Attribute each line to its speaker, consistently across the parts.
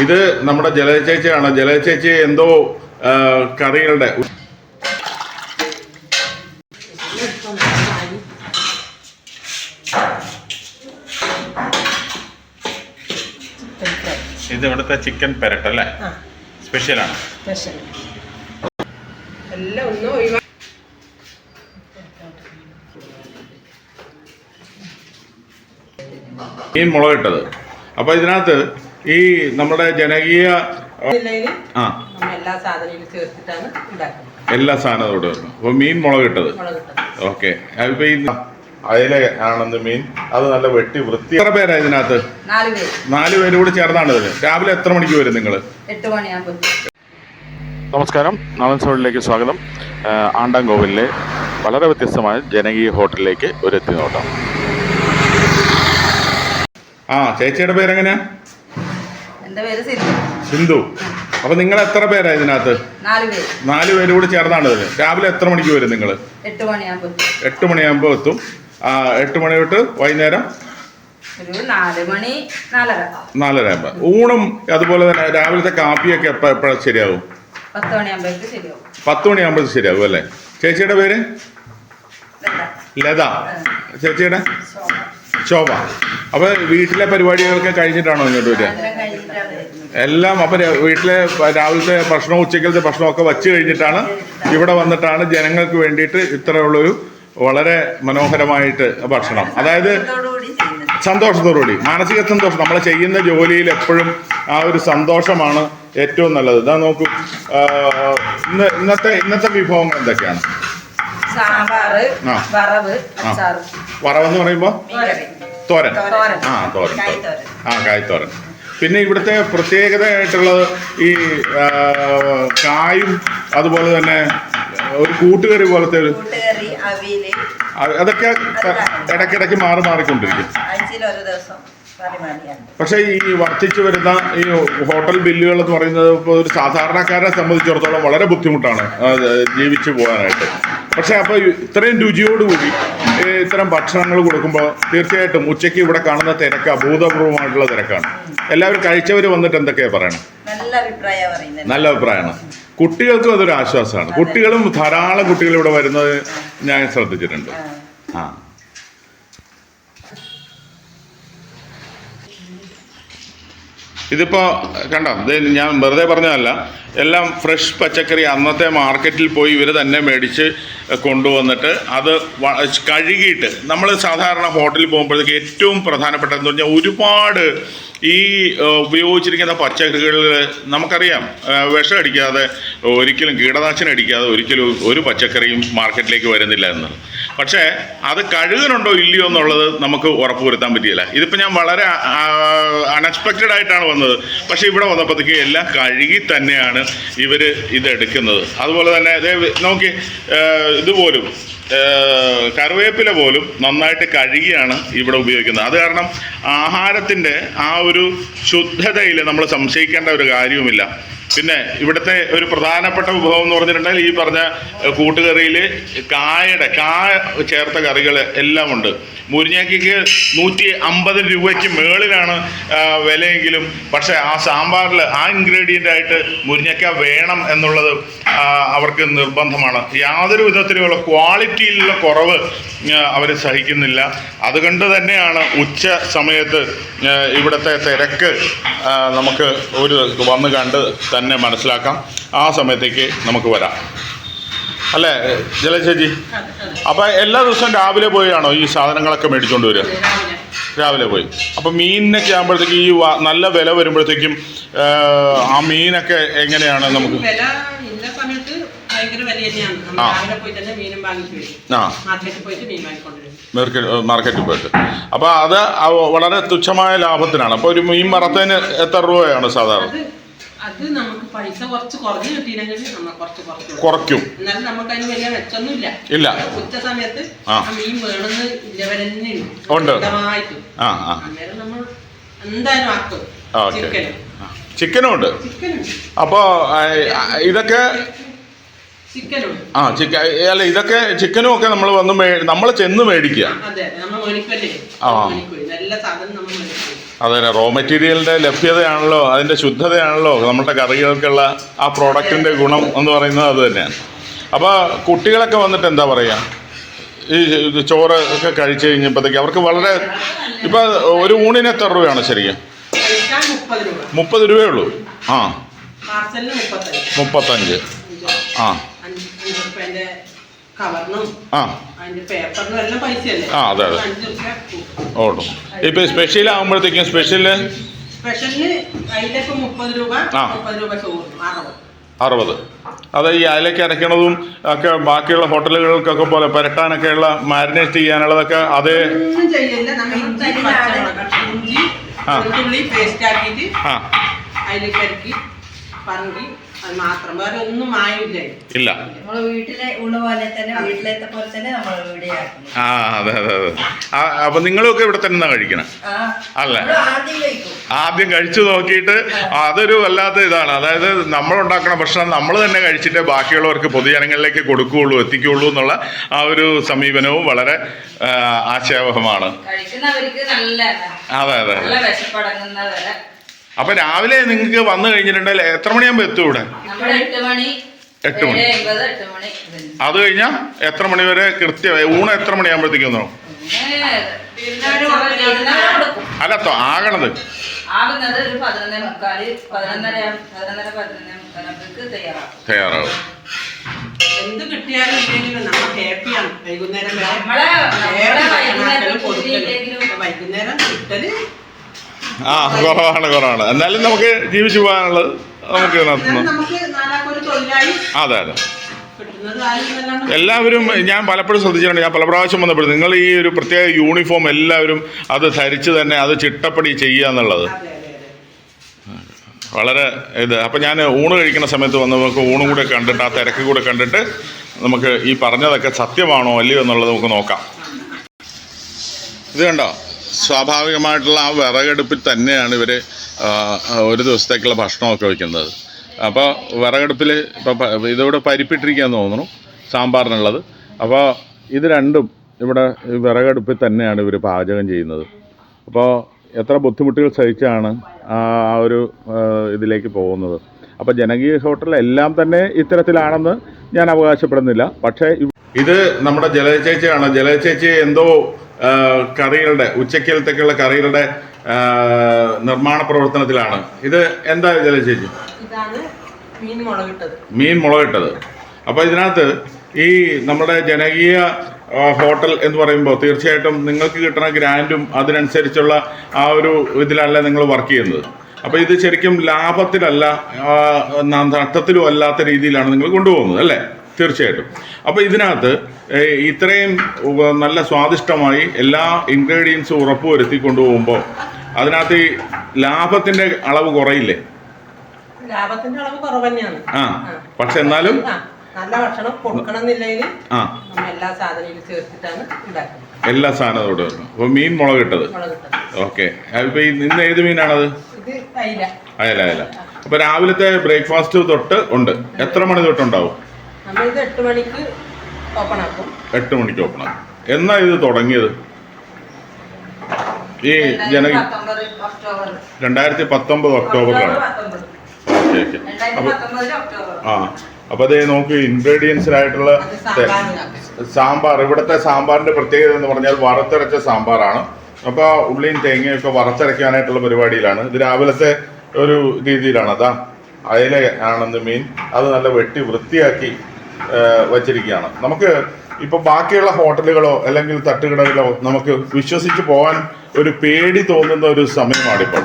Speaker 1: ഇത് നമ്മുടെ ജലജ ചേച്ചിയാണ്. ജലജ ചേച്ചി എന്തോ കറികളുടെ ഇത് ഇവിടുത്തെ ചിക്കൻ പെരട്ടല്ലേ? സ്പെഷ്യലാണ്. മീൻ മുളകിട്ടത്. അപ്പൊ ഇതിനകത്ത് ഈ നമ്മുടെ ജനകീയ എല്ലാ സാധനവും ഇവിടെ വന്നു. അപ്പൊ മീൻ മുളകിട്ടത്. ഓക്കെ. ഇപ്പൊ ഈ അയല ആണെന്ന് മീൻ അത് നല്ല വെട്ടി വൃത്തി. എത്ര പേരാ ഇതിനകത്ത്? 4 പേര് കൂടി ചേർന്നാണ് ഇതിന്. രാവിലെ എത്ര മണിക്ക് വരും നിങ്ങൾ?
Speaker 2: 8 മണിയാകുമ്പോൾ.
Speaker 1: നമസ്കാരം, നാടൻ സോളിലേക്ക് സ്വാഗതം. ആണ്ടാങ്കോവിലെ വളരെ വ്യത്യസ്തമായ ജനകീയ ഹോട്ടലിലേക്ക് ഒരു എത്തിനോട്ടം. ചേച്ചിയുടെ പേരെങ്ങനെയാ?
Speaker 2: എന്റെ പേര്
Speaker 1: സിന്ധു. അപ്പൊ നിങ്ങൾ എത്ര പേരാ ഇതിനകത്ത്? 4 പേര് കൂടി ചേർന്നാണ് ഇതിന്. രാവിലെ എത്ര മണിക്ക് വരും നിങ്ങൾ?
Speaker 2: 8 മണിയാകുമ്പോൾ.
Speaker 1: 8 മണിയാകുമ്പോൾ എത്തും. 8 മണി തൊട്ട് വൈകുന്നേരം
Speaker 2: 4 മണി 4:30
Speaker 1: ആകുമ്പോൾ. ഊണും അതുപോലെ തന്നെ രാവിലത്തെ കാപ്പിയൊക്കെ എപ്പോഴാണ് ശരിയാവും?
Speaker 2: 10 മണിയാകുമ്പോഴേക്ക് ശരിയാവും.
Speaker 1: 10 മണിയാകുമ്പോൾ ശരിയാവും അല്ലേ? ചേച്ചിയുടെ പേര്? ലത. ചേച്ചിയുടെ? ശോഭ. അപ്പൊ വീട്ടിലെ പരിപാടികളൊക്കെ കഴിഞ്ഞിട്ടാണോ ഇങ്ങോട്ട് വരിക? എല്ലാം. അപ്പൊ വീട്ടിലെ രാവിലത്തെ ഭക്ഷണവും ഉച്ചക്കലത്തെ ഭക്ഷണമൊക്കെ വച്ച് കഴിഞ്ഞിട്ടാണ് ഇവിടെ വന്നിട്ടാണ് ജനങ്ങൾക്ക് വേണ്ടിയിട്ട് ഇത്രയുള്ളൊരു വളരെ മനോഹരമായിട്ട് ഭക്ഷണം, അതായത് സന്തോഷത്തോടുകൂടി, മാനസിക സന്തോഷം. നമ്മൾ ചെയ്യുന്ന ജോലിയിൽ എപ്പോഴും ആ ഒരു സന്തോഷമാണ് ഏറ്റവും നല്ലത്. ഇതാ നോക്കൂ, ഇന്നത്തെ വിഭവങ്ങൾ എന്തൊക്കെയാണ്? വറവെന്ന് പറയുമ്പോ തോരൻ. തോരൻ. കായ്ത്തോരൻ. പിന്നെ ഇവിടുത്തെ പ്രത്യേകതയായിട്ടുള്ളത് ഈ കായും അതുപോലെ തന്നെ ഒരു കൂട്ടുകറി പോലത്തെ ഒരു, അതൊക്കെ ഇടയ്ക്കിടയ്ക്ക് മാറിക്കൊണ്ടിരിക്കും. പക്ഷേ ഈ വർദ്ധിച്ചു വരുന്ന ഈ ഹോട്ടൽ ബില്ലുകൾ എന്ന് പറയുന്നത് ഇപ്പോൾ ഒരു സാധാരണക്കാരെ സംബന്ധിച്ചിടത്തോളം വളരെ ബുദ്ധിമുട്ടാണ് ജീവിച്ചു പോകാനായിട്ട്. പക്ഷെ അപ്പോൾ ഇത്രയും രുചിയോടുകൂടി ഇത്തരം ഭക്ഷണങ്ങൾ കൊടുക്കുമ്പോൾ തീർച്ചയായിട്ടും ഉച്ചയ്ക്ക് ഇവിടെ കാണുന്ന തിരക്ക് അഭൂതപൂർവമായിട്ടുള്ള തിരക്കാണ്. എല്ലാവരും കഴിച്ചവർ വന്നിട്ട് എന്തൊക്കെയാണ് പറയണം? നല്ല അഭിപ്രായമാണ്. കുട്ടികൾക്കും അതൊരു ആശ്വാസമാണ്. കുട്ടികളും ധാരാളം കുട്ടികൾ ഇവിടെ വരുന്നത് ഞാൻ ശ്രദ്ധിച്ചിട്ടുണ്ട്. ഇതിപ്പോൾ കണ്ടോ, ഇത് ഞാൻ വെറുതെ പറഞ്ഞതല്ല. എല്ലാം ഫ്രഷ് പച്ചക്കറി അന്നത്തെ മാർക്കറ്റിൽ പോയി ഇവർ തന്നെ മേടിച്ച് കൊണ്ടുവന്നിട്ട് അത് കഴുകിയിട്ട്, നമ്മൾ സാധാരണ ഹോട്ടലിൽ പോകുമ്പോഴത്തേക്ക് ഏറ്റവും പ്രധാനപ്പെട്ടതെന്ന് പറഞ്ഞാൽ ഒരുപാട് ഈ ഉപയോഗിച്ചിരിക്കുന്ന പച്ചക്കറികളിൽ നമുക്കറിയാം വിഷം അടിക്കാതെ ഒരിക്കലും, കീടനാശിനി അടിക്കാതെ ഒരിക്കലും ഒരു പച്ചക്കറിയും മാർക്കറ്റിലേക്ക് വരുന്നില്ല എന്ന്. പക്ഷേ അത് കഴുകുന്നുണ്ടോ ഇല്ലയോ എന്നുള്ളത് നമുക്ക് ഉറപ്പ് വരുത്താൻ പറ്റിയില്ല. ഇതിപ്പോൾ ഞാൻ വളരെ അൺഎക്സ്പെക്റ്റഡ് ആയിട്ടാണ് വന്നത്. പക്ഷേ ഇവിടെ വന്നപ്പോഴത്തേക്ക് എല്ലാം കഴുകി തന്നെയാണ് ഇവർ ഇതെടുക്കുന്നത്. അതുപോലെ തന്നെ നോക്കി, ഇതുപോലും കറിവേപ്പില പോലും നന്നായിട്ട് കഴുകിയാണ് ഇവിടെ ഉപയോഗിക്കുന്നത്. അത് കാരണം ആഹാരത്തിൻ്റെ ആ ഒരു ശുദ്ധതയിൽ നമ്മൾ സംശയിക്കേണ്ട ഒരു കാര്യവുമില്ല. പിന്നെ ഇവിടുത്തെ ഒരു പ്രധാനപ്പെട്ട വിഭവം എന്ന് പറഞ്ഞിട്ടുണ്ടെങ്കിൽ ഈ പറഞ്ഞ കൂട്ടുകറിയിൽ കായ ചേർത്ത കറികൾ എല്ലാം ഉണ്ട്. മുരിങ്ങയ്ക്ക് 150 രൂപയ്ക്ക് മേളിലാണ് വിലയെങ്കിലും പക്ഷേ ആ സാമ്പാറിൽ ആ ഇൻഗ്രീഡിയൻ്റ് ആയിട്ട് മുരിങ്ങയ്ക്ക വേണം എന്നുള്ളത് അവർക്ക് നിർബന്ധമാണ്. യാതൊരു വിധത്തിലുള്ള ക്വാളിറ്റിയിലുള്ള കുറവ് അവർ സഹിക്കുന്നില്ല. അതുകൊണ്ട് തന്നെയാണ് ഉച്ച സമയത്ത് ഇവിടുത്തെ തിരക്ക് നമുക്ക് വന്ന് കണ്ട് തന്നെ മനസ്സിലാക്കാം. ആ സമയത്തേക്ക് നമുക്ക് വരാം അല്ലേ ജലചേച്ചി? അപ്പം എല്ലാ ദിവസവും രാവിലെ പോയാണോ ഈ സാധനങ്ങളൊക്കെ മേടിച്ചുകൊണ്ട് വരിക? രാവിലെ പോയി. അപ്പം മീനിനൊക്കെ ആകുമ്പോഴത്തേക്ക് ഈ നല്ല വില വരുമ്പോഴത്തേക്കും ആ മീനൊക്കെ എങ്ങനെയാണ് നമുക്ക്? മാർക്കറ്റിൽ പോയിട്ട്. അപ്പം അത് വളരെ തുച്ഛമായ ലാഭത്തിനാണ്. അപ്പോൾ ഒരു മീൻ വറുത്തതിന് എത്ര രൂപയാണ് സാധാരണ?
Speaker 2: അത് നമുക്ക് പൈസ കുറച്ച് കുറഞ്ഞു കിട്ടിയില്ലെങ്കിൽ നമ്മൾ
Speaker 1: കുറയ്ക്കും.
Speaker 2: എന്നാലും നമുക്ക് അതിന് വലിയ മെച്ചൊന്നുമില്ല.
Speaker 1: ഇല്ല.
Speaker 2: ഉച്ച സമയത്ത് മീൻ വേണമെന്ന് ഇല്ലവരെന്നെ
Speaker 1: ഉണ്ട്.
Speaker 2: അന്നേരം നമ്മൾ എന്തായാലും ആക്കും.
Speaker 1: ചിക്കനും ഉണ്ട്. അപ്പോ ഇതൊക്കെ അല്ല, ഇതൊക്കെ ചിക്കനും ഒക്കെ നമ്മൾ വന്ന് നമ്മൾ ചെന്ന് മേടിക്കുക.
Speaker 2: അതെ, നമ്മൾ മേടിക്കല്ലേ. നല്ല സാധനം നമ്മൾ മേടിക്കും.
Speaker 1: അതെ, റോ മെറ്റീരിയലിൻ്റെ ലഭ്യതയാണല്ലോ, അതിൻ്റെ ശുദ്ധതയാണല്ലോ നമ്മുടെ കറികൾക്കുള്ള ആ പ്രോഡക്റ്റിൻ്റെ ഗുണം എന്ന് പറയുന്നത് അത് തന്നെയാണ്. അപ്പോൾ കുട്ടികളൊക്കെ വന്നിട്ട് എന്താ പറയുക, ഈ ചോറ് ഒക്കെ കഴിച്ച് കഴിഞ്ഞപ്പോഴത്തേക്ക് അവർക്ക് വളരെ ഇപ്പം ഒരു ഊണിന് എത്ര രൂപയാണ് ശരിക്കും? 30 രൂപയേ ഉള്ളൂ. ആ, 35. ആ ആ, അതെ അതെ. ഓടും. ഇപ്പം സ്പെഷ്യൽ ആകുമ്പോഴത്തേക്കും സ്പെഷ്യല് 60. അത് ഈ അയലയ്ക്ക് അരയ്ക്കണതും ഒക്കെ ബാക്കിയുള്ള ഹോട്ടലുകൾക്കൊക്കെ പോലെ പുരട്ടാനൊക്കെയുള്ള മാരിനേറ്റ് ചെയ്യാനുള്ളതൊക്കെ അതേ. ഇല്ല. ആ, അതെ അതെ അതെ. അപ്പൊ നിങ്ങളൊക്കെ ഇവിടെ തന്നെ കഴിക്കണം അല്ല? ആദ്യം കഴിച്ചു നോക്കിയിട്ട് അതൊരു വല്ലാത്ത ഇതാണ്. അതായത് നമ്മളുണ്ടാക്കുന്ന ഭക്ഷണം നമ്മൾ തന്നെ കഴിച്ചിട്ട് ബാക്കിയുള്ളവർക്ക് പൊതുജനങ്ങളിലേക്ക് കൊടുക്കുകയുള്ളൂ, എത്തിക്കുകയുള്ളൂ എന്നുള്ള ആ ഒരു സമീപനവും വളരെ ആശാവഹമാണ്. അതെ അതെ അതെ. അപ്പൊ രാവിലെ നിങ്ങൾക്ക് വന്നു കഴിഞ്ഞിട്ടുണ്ടെങ്കിൽ എത്ര മണിയാകുമ്പോ എത്തും ഇവിടെ? 8 മണി. അത് കഴിഞ്ഞാൽ എത്ര മണി വരെ കൃത്യമായി ഊണ് എത്ര മണിയാകുമ്പോഴത്തേക്കും വന്നോ? അല്ല, ആകണത് തയ്യാറാവും.
Speaker 2: എന്ത് കിട്ടിയാലും വൈകുന്നേരം കിട്ടല്
Speaker 1: കുറവാണ്. എന്നാലും നമുക്ക് ജീവിച്ചു പോകാനുള്ളത് നമുക്ക് നടത്തുന്നു. അതെ അതെ. എല്ലാവരും ഞാൻ പലപ്പോഴും ശ്രദ്ധിച്ചിട്ടുണ്ട്, ഞാൻ പല പ്രാവശ്യം വന്നപ്പോഴും നിങ്ങൾ ഈ ഒരു പ്രത്യേക യൂണിഫോം എല്ലാവരും അത് ധരിച്ച് തന്നെ അത് ചിട്ടപ്പടി ചെയ്യുക എന്നുള്ളത് വളരെ ഇത്. അപ്പം ഞാൻ ഊണ് കഴിക്കുന്ന സമയത്ത് വന്ന് നമുക്ക് ഊണും കൂടെ കണ്ടിട്ട് ആ തിരക്ക് കൂടെ കണ്ടിട്ട് നമുക്ക് ഈ പറഞ്ഞതൊക്കെ സത്യമാണോ അല്ലയോ എന്നുള്ളത് നമുക്ക് നോക്കാം. ഇത് കണ്ടോ, സ്വാഭാവികമായിട്ടുള്ള ആ വിറകടുപ്പിൽ തന്നെയാണ് ഇവർ ഒരു ദിവസത്തേക്കുള്ള ഭക്ഷണമൊക്കെ വയ്ക്കുന്നത്. അപ്പോൾ വിറകടുപ്പിൽ ഇപ്പം ഇതിവിടെ പരിപ്പിട്ടിരിക്കുകയെന്ന് തോന്നുന്നു സാമ്പാറിനുള്ളത്. അപ്പോൾ ഇത് രണ്ടും ഇവിടെ വിറകടുപ്പിൽ തന്നെയാണ് ഇവർ പാചകം ചെയ്യുന്നത്. അപ്പോൾ എത്ര ബുദ്ധിമുട്ടുകൾ സഹിച്ചാണ് ആ ഒരു ഇതിലേക്ക് പോകുന്നത്. അപ്പോൾ ജനകീയ ഹോട്ടൽ എല്ലാം തന്നെ ഇത്തരത്തിലാണെന്ന് ഞാൻ അവകാശപ്പെടുന്നില്ല. പക്ഷേ ഇത് നമ്മുടെ ജലജ ചേച്ചിയാണ്. ജലജ ചേച്ചി എന്തോ കറികളുടെ ഉച്ചക്കലത്തേക്കുള്ള കറികളുടെ നിർമ്മാണ പ്രവർത്തനത്തിലാണ്. ഇത് എന്താ ജലജ ചേച്ചി? മീൻ മുളകിട്ടത്. അപ്പോൾ ഇതിനകത്ത് ഈ നമ്മുടെ ജനകീയ ഹോട്ടൽ എന്ന് പറയുമ്പോൾ തീർച്ചയായിട്ടും നിങ്ങൾക്ക് കിട്ടുന്ന ഗ്രാൻഡും അതിനനുസരിച്ചുള്ള ആ ഒരു ഇതിലല്ല നിങ്ങൾ വർക്ക് ചെയ്യുന്നത്. അപ്പോൾ ഇത് ശരിക്കും ലാഭത്തിലല്ല നഷ്ടത്തിലും അല്ലാത്ത രീതിയിലാണ് നിങ്ങൾ കൊണ്ടുപോകുന്നത് അല്ലേ? തീർച്ചയായിട്ടും. അപ്പോൾ ഇതിനകത്ത് ഇത്രയും നല്ല സ്വാദിഷ്ടമായി എല്ലാ ഇൻഗ്രീഡിയൻസും ഉറപ്പുവരുത്തി കൊണ്ടുപോകുമ്പോൾ അതിനകത്ത് ഈ ലാഭത്തിൻ്റെ അളവ് കുറയില്ലേ?
Speaker 2: ലാഭത്തിന്റെ അളവ് കുറവ് തന്നെയാണ്.
Speaker 1: പക്ഷെ എന്നാലും
Speaker 2: നല്ല ഭക്ഷണം കൊടുക്കണമെന്നില്ലെങ്കിൽ എല്ലാ സാധനവും ചേർത്തിട്ടാണ് ഉണ്ടാക്കുന്നത്.
Speaker 1: എല്ലാ സാധനവും ഇവിടെ. അപ്പോൾ മീൻ മുളകിട്ടത്. ഓക്കെ. ഇപ്പൊ ഇന്ന് ഏത് മീനാണത്? അയല. അപ്പൊ രാവിലത്തെ ബ്രേക്ക്ഫാസ്റ്റ് തൊട്ട് ഉണ്ട്. എത്ര മണി തൊട്ടുണ്ടാവും?
Speaker 2: 8 മണിക്ക് ഓപ്പൺ ആക്കും.
Speaker 1: 8 മണിക്ക് ഓപ്പൺ ആക്കും. എന്നാ ഇത് തുടങ്ങിയത്? ഈ 2019 ഒക്ടോബറിലാണ്. അപ്പൊ അതേ നോക്ക്, ഇൻഗ്രീഡിയൻസിനായിട്ടുള്ള സാമ്പാർ. ഇവിടുത്തെ സാമ്പാറിന്റെ പ്രത്യേകത എന്ന് പറഞ്ഞാൽ വറുത്തരച്ച സാമ്പാറാണ്. അപ്പോൾ ഉള്ളിയും തേങ്ങയൊക്കെ വറുത്തരയ്ക്കാനായിട്ടുള്ള പരിപാടിയിലാണ്. ഇത് രാവിലത്തെ ഒരു രീതിയിലാണ്. അതാ അയല ആണെന്ന് മീൻ, അത് നല്ല വെട്ടി വൃത്തിയാക്കി വച്ചിരിക്കുകയാണ്. നമുക്ക് ഇപ്പോൾ ബാക്കിയുള്ള ഹോട്ടലുകളോ അല്ലെങ്കിൽ തട്ടുകടകളോ നമുക്ക് വിശ്വസിച്ച് പോകാൻ ഒരു പേടി തോന്നുന്ന ഒരു സമയമാണിപ്പോൾ.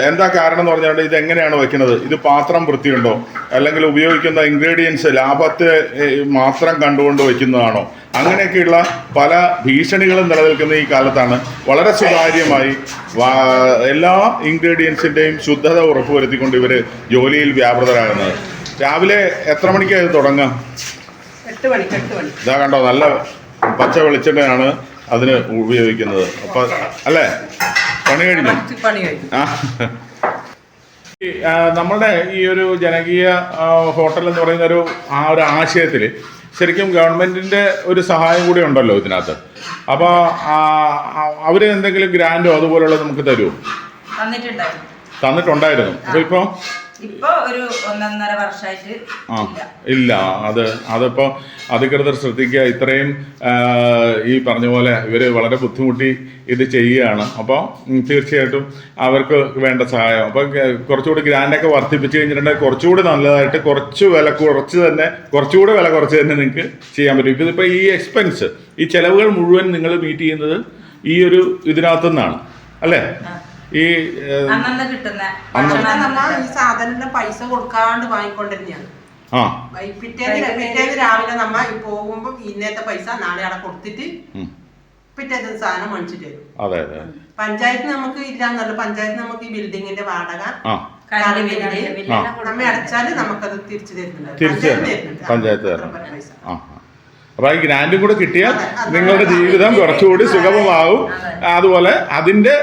Speaker 1: എന്താ കാരണം എന്ന് പറഞ്ഞാൽ ഇതെങ്ങനെയാണ് വയ്ക്കുന്നത്? ഇത് പാത്രം വൃത്തിയുണ്ടോ, അല്ലെങ്കിൽ ഉപയോഗിക്കുന്ന ഇൻഗ്രീഡിയൻസ് ലാഭത്തെ മാത്രം കണ്ടുകൊണ്ട് വയ്ക്കുന്നതാണോ? അങ്ങനെയൊക്കെയുള്ള പല ഭീഷണികളും നിലനിൽക്കുന്ന ഈ കാലത്താണ് വളരെ സുതാര്യമായി എല്ലാ ഇൻഗ്രീഡിയൻസിൻ്റെയും ശുദ്ധത ഉറപ്പുവരുത്തിക്കൊണ്ട് ഇവർ ജോലിയിൽ വ്യാപൃതരാകുന്നത്. രാവിലെ എത്ര മണിക്കാണ് ഇത് തുടങ്ങുക?
Speaker 2: 8 മണി.
Speaker 1: ഇതാ കണ്ടോ, നല്ല പച്ച വെളിച്ചെണ്ണയാണ് അതിന് ഉപയോഗിക്കുന്നത്. അപ്പം അല്ലേ, പണി കഴിഞ്ഞു. നമ്മുടെ ഈ ഒരു ജനകീയ ഹോട്ടൽ എന്ന് പറയുന്ന ഒരു ആശയത്തിൽ ശരിക്കും ഗവൺമെൻറ്റിൻ്റെ ഒരു സഹായം കൂടി ഉണ്ടല്ലോ ഇതിനകത്ത്. അപ്പോൾ അവർ എന്തെങ്കിലും ഗ്രാൻഡോ അതുപോലുള്ളത് നമുക്ക് തരുമോ? തന്നിട്ടുണ്ടായിരുന്നു. അപ്പോൾ
Speaker 3: ഇപ്പൊ ഒരു 1.5 വർഷമായിട്ട്
Speaker 1: ഇല്ല. അതിപ്പോൾ അധികൃതർ ശ്രദ്ധിക്കുക. ഇത്രയും ഈ പറഞ്ഞ പോലെ ഇവർ വളരെ ബുദ്ധിമുട്ടി ഇത് ചെയ്യുകയാണ്. അപ്പോൾ തീർച്ചയായിട്ടും അവർക്ക് വേണ്ട സഹായം. അപ്പോൾ കുറച്ചുകൂടി ഗ്രാൻഡൊക്കെ വർദ്ധിപ്പിച്ച് കഴിഞ്ഞിട്ടുണ്ടെങ്കിൽ കുറച്ചുകൂടി നല്ലതായിട്ട് കുറച്ചുകൂടി വില കുറച്ച് തന്നെ നിങ്ങൾക്ക് ചെയ്യാൻ പറ്റും. ഇതിപ്പോൾ ഈ എക്സ്പെൻസ്, ഈ ചെലവുകൾ മുഴുവൻ നിങ്ങൾ മീറ്റ് ചെയ്യുന്നത് ഈ ഒരു ഇതിനകത്തു നിന്നാണ് അല്ലേ? ഈ
Speaker 2: സാധനം പൈസ കൊടുക്കാണ്ട് വാങ്ങിക്കൊണ്ടിരുന്നാണ്. പിറ്റേന്ന് രാവിലെ നമ്മ പോകുമ്പോ ഇന്നത്തെ പൈസ നാളെ അവിടെ കൊടുത്തിട്ട് പിറ്റേന്ന് സാധനം മേടിച്ചിട്ട് തരും.
Speaker 1: അതെ അതെ.
Speaker 2: പഞ്ചായത്ത് നമുക്ക് ഇല്ലാന്നല്ല, പഞ്ചായത്ത് നമുക്ക് ഈ ബിൽഡിങ്ങിന്റെ വാടക നമ്മ അടച്ചാല് നമുക്കത് തിരിച്ചു തരുന്നുണ്ട്.
Speaker 1: പഞ്ചായത്ത് പൈസ. അപ്പോൾ ഈ ഗ്രാൻഡും കൂടെ കിട്ടിയാൽ നിങ്ങളുടെ ജീവിതം കുറച്ചുകൂടി സുഗമമാവും. അതുപോലെ അതിൻ്റെ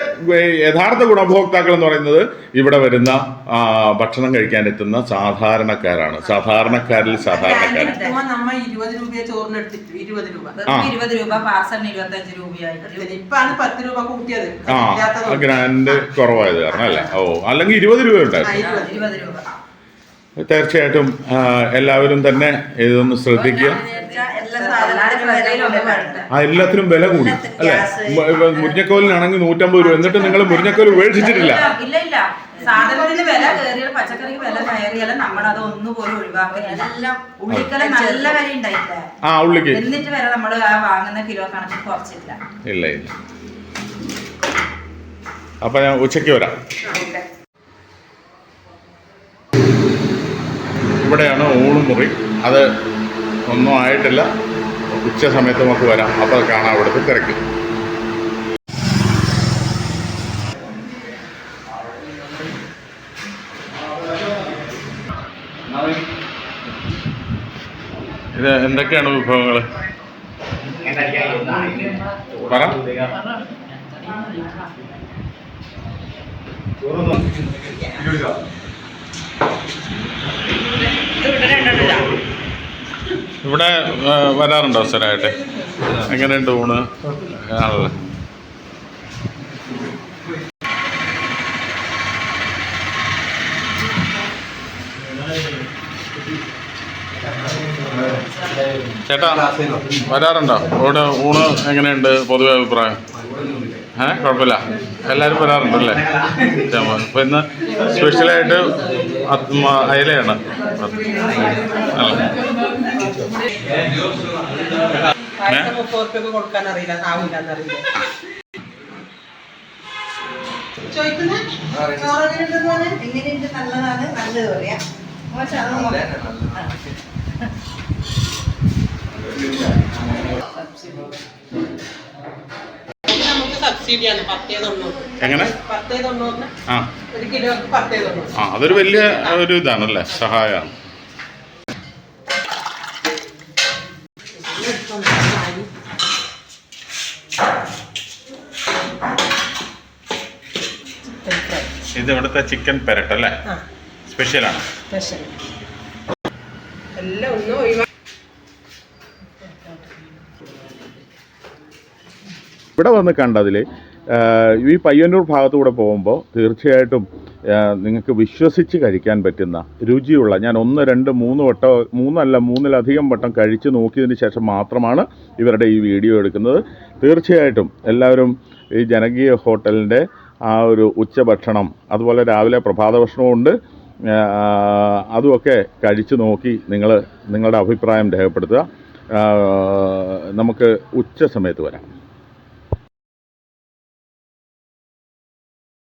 Speaker 1: യഥാർത്ഥ ഗുണഭോക്താക്കൾ എന്ന് പറയുന്നത് ഇവിടെ വരുന്ന ഭക്ഷണം കഴിക്കാൻ എത്തുന്ന സാധാരണക്കാരാണ്. സാധാരണക്കാരിൽ സാധാരണക്കാർ.
Speaker 2: നമ്മ 20 രൂപ ചോറിന് എടുത്തിട്ട് 20 രൂപ
Speaker 3: പാർസലിന് 25 രൂപയായിട്ട്
Speaker 2: ഇപ്പാണ് 10 രൂപ കൂട്ടിയത്.
Speaker 1: ഗ്രാൻഡ് കുറവായത് കാരണം അല്ലേ? അല്ലെങ്കിൽ 20 രൂപ ഉണ്ടായിരുന്നു.
Speaker 3: 20 രൂപ.
Speaker 1: തീർച്ചയായിട്ടും എല്ലാവരും തന്നെ ഇതൊന്ന് ശ്രദ്ധിക്കുക. എല്ലാത്തിനും വില കൂടി അല്ലേ? മുരിങ്ങക്കോലിനാണെങ്കിൽ 150 രൂപ. എന്നിട്ട് നിങ്ങൾ മുരിങ്ങക്കോൽ ഉപേക്ഷിച്ചിട്ടില്ല.
Speaker 3: സാധനത്തിന് വില കയറിയാൽ പച്ചക്കറിക്ക് വില കയറിയാലും നമ്മളത് ഒന്നുപോലും ഒഴിവാക്കില്ല. ഉള്ളിക്കല നല്ല വില ഉണ്ടായിട്ടില്ല.
Speaker 1: ഉള്ളിക്ക്
Speaker 3: എന്നിട്ട് വരെ നമ്മൾ വാങ്ങുന്ന കിലോ കണക്കിന് കുറച്ചില്ല.
Speaker 1: ഇല്ല. അപ്പൊ ഞാൻ ഉച്ചയ്ക്ക് വരാം. ഇവിടെയാണ് ഊണുമുറി. അത് ഒന്നും ആയിട്ടില്ല. ഉച്ച സമയത്ത് നമുക്ക് വരാം. അപ്പോൾ കാണാം അവിടുത്തെ തിരക്ക്. ഇത് എന്തൊക്കെയാണ് വിഭവങ്ങൾ? പറ. ഇവിടെ വരാറുണ്ടോ സ്ഥിരമായിട്ട്? എങ്ങനെയുണ്ട് ഊണ്? ആണല്ലേ. ചേട്ടാ വരാറുണ്ടോ ഇവിടെ? ഊണ് എങ്ങനെയുണ്ട് പൊതുവെ അഭിപ്രായം? കുഴപ്പമില്ല. എല്ലാവരും വരാറുണ്ടല്ലേ? അപ്പോൾ ഇന്ന് സ്പെഷ്യലായിട്ട് അയലയാണ്.
Speaker 2: സബ്സിഡിയാണ് 10.90.
Speaker 1: എങ്ങനെ?
Speaker 2: 10.90. ഒരു കിലോക്ക് 10.90.
Speaker 1: അതൊരു വലിയ ഒരു ഇതാണല്ലേ, സഹായമാണ്. ഇത് ഇവിടുത്തെ ചിക്കൻ പെരട്ടല്ലേ? സ്പെഷ്യലാണ്.
Speaker 2: എല്ലാം ഒന്നും ഒഴിവാക്കി.
Speaker 1: ഇവിടെ വന്ന് കണ്ടതിൽ ഈ പയ്യന്നൂർ ഭാഗത്തൂടെ പോകുമ്പോൾ തീർച്ചയായിട്ടും നിങ്ങൾക്ക് വിശ്വസിച്ച് കഴിക്കാൻ പറ്റുന്ന രുചിയുള്ള, ഞാൻ 1, 2, 3 വട്ടം, 3 വട്ടം കഴിച്ച് നോക്കിയതിന് ശേഷം മാത്രമാണ് ഇവരുടെ ഈ വീഡിയോ എടുക്കുന്നത്. തീർച്ചയായിട്ടും എല്ലാവരും ഈ ജനകീയ ഹോട്ടലിൻ്റെ ആ ഒരു ഉച്ചഭക്ഷണം, അതുപോലെ രാവിലെ പ്രഭാത ഭക്ഷണമുണ്ട്, അതുമൊക്കെ കഴിച്ച് നോക്കി നിങ്ങളുടെ അഭിപ്രായം രേഖപ്പെടുത്തുക. നമുക്ക് ഉച്ച സമയത്ത് വരാം.